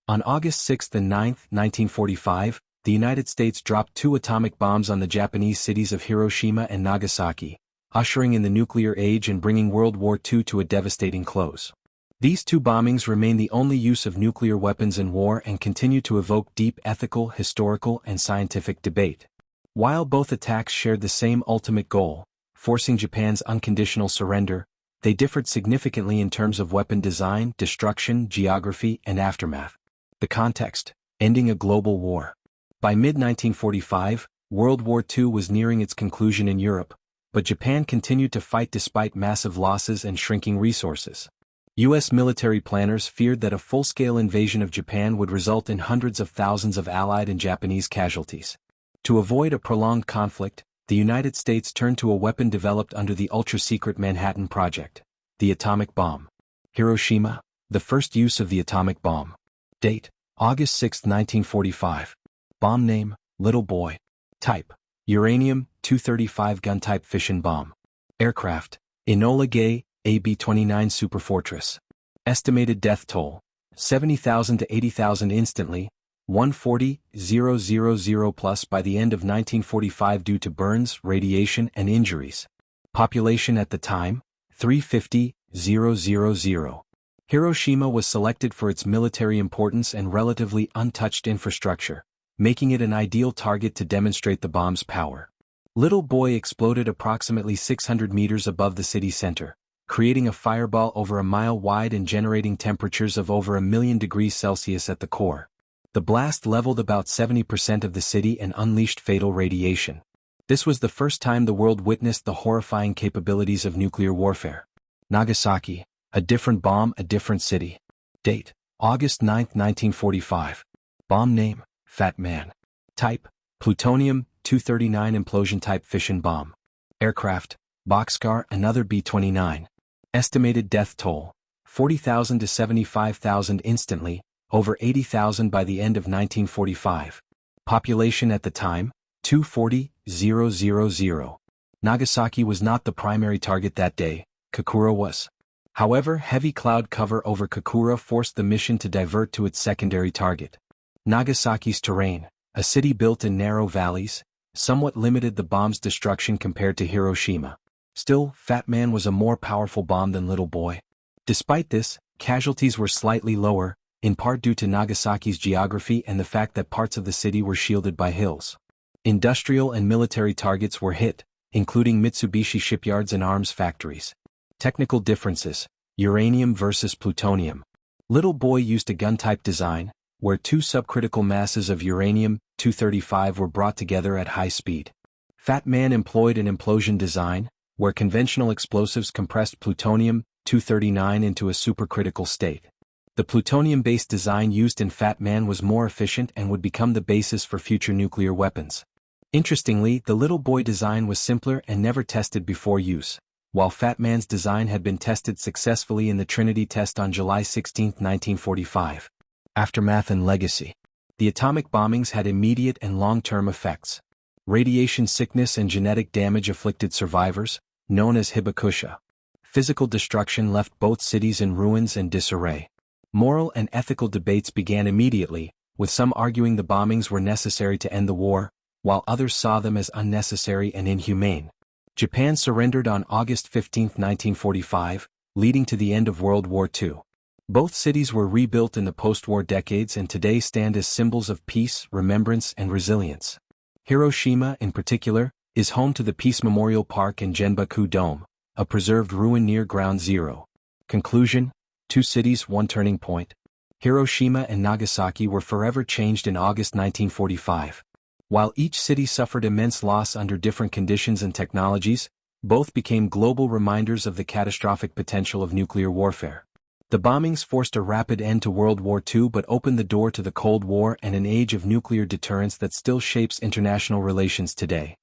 On August 6 and 9, 1945, the United States dropped 2 atomic bombs on the Japanese cities of Hiroshima and Nagasaki, ushering in the nuclear age and bringing World War II to a devastating close. These 2 bombings remain the only use of nuclear weapons in war and continue to evoke deep ethical, historical, and scientific debate. While both attacks shared the same ultimate goal, forcing Japan's unconditional surrender, they differed significantly in terms of weapon design, destruction, geography, and aftermath. The context: ending a global war. By mid-1945, World War II was nearing its conclusion in Europe, but Japan continued to fight despite massive losses and shrinking resources. U.S. military planners feared that a full-scale invasion of Japan would result in hundreds of thousands of Allied and Japanese casualties. To avoid a prolonged conflict, the United States turned to a weapon developed under the ultra-secret Manhattan Project: the atomic bomb. Hiroshima, the first use of the atomic bomb. Date: August 6, 1945. Bomb name: Little Boy. Type: uranium-235 gun-type fission bomb. Aircraft: Enola Gay AB-29 Superfortress. Estimated death toll: 70,000 to 80,000 instantly, 140,000 plus by the end of 1945 due to burns, radiation, and injuries. Population at the time: 350,000. Hiroshima was selected for its military importance and relatively untouched infrastructure, making it an ideal target to demonstrate the bomb's power. Little Boy exploded approximately 600 meters above the city center, creating a fireball over a mile wide and generating temperatures of over 1,000,000 degrees Celsius at the core. The blast leveled about 70% of the city and unleashed fatal radiation. This was the first time the world witnessed the horrifying capabilities of nuclear warfare. Nagasaki, a different bomb, a different city. Date: August 9, 1945. Bomb name: Fat Man. Type: plutonium-239 implosion-type fission bomb. Aircraft: Boxcar, another B-29. Estimated death toll: 40,000 to 75,000 instantly, over 80,000 by the end of 1945. Population at the time: 240,000. Nagasaki was not the primary target that day, Kokura was. However, heavy cloud cover over Kokura forced the mission to divert to its secondary target. Nagasaki's terrain, a city built in narrow valleys, somewhat limited the bomb's destruction compared to Hiroshima. Still, Fat Man was a more powerful bomb than Little Boy. Despite this, casualties were slightly lower, in part due to Nagasaki's geography and the fact that parts of the city were shielded by hills. Industrial and military targets were hit, including Mitsubishi shipyards and arms factories. Technical differences: uranium versus plutonium. Little Boy used a gun-type design, where 2 subcritical masses of uranium-235 were brought together at high speed. Fat Man employed an implosion design, where conventional explosives compressed plutonium-239 into a supercritical state. The plutonium-based design used in Fat Man was more efficient and would become the basis for future nuclear weapons. Interestingly, the Little Boy design was simpler and never tested before use, while Fat Man's design had been tested successfully in the Trinity test on July 16, 1945. Aftermath and legacy. The atomic bombings had immediate and long-term effects. Radiation sickness and genetic damage afflicted survivors, known as hibakusha. Physical destruction left both cities in ruins and disarray. Moral and ethical debates began immediately, with some arguing the bombings were necessary to end the war, while others saw them as unnecessary and inhumane. Japan surrendered on August 15, 1945, leading to the end of World War II. Both cities were rebuilt in the post-war decades and today stand as symbols of peace, remembrance, and resilience. Hiroshima, in particular, is home to the Peace Memorial Park and Genbaku Dome, a preserved ruin near Ground Zero. Conclusion: 2 cities, 1 turning point. Hiroshima and Nagasaki were forever changed in August 1945. While each city suffered immense loss under different conditions and technologies, both became global reminders of the catastrophic potential of nuclear warfare. The bombings forced a rapid end to World War II but opened the door to the Cold War and an age of nuclear deterrence that still shapes international relations today.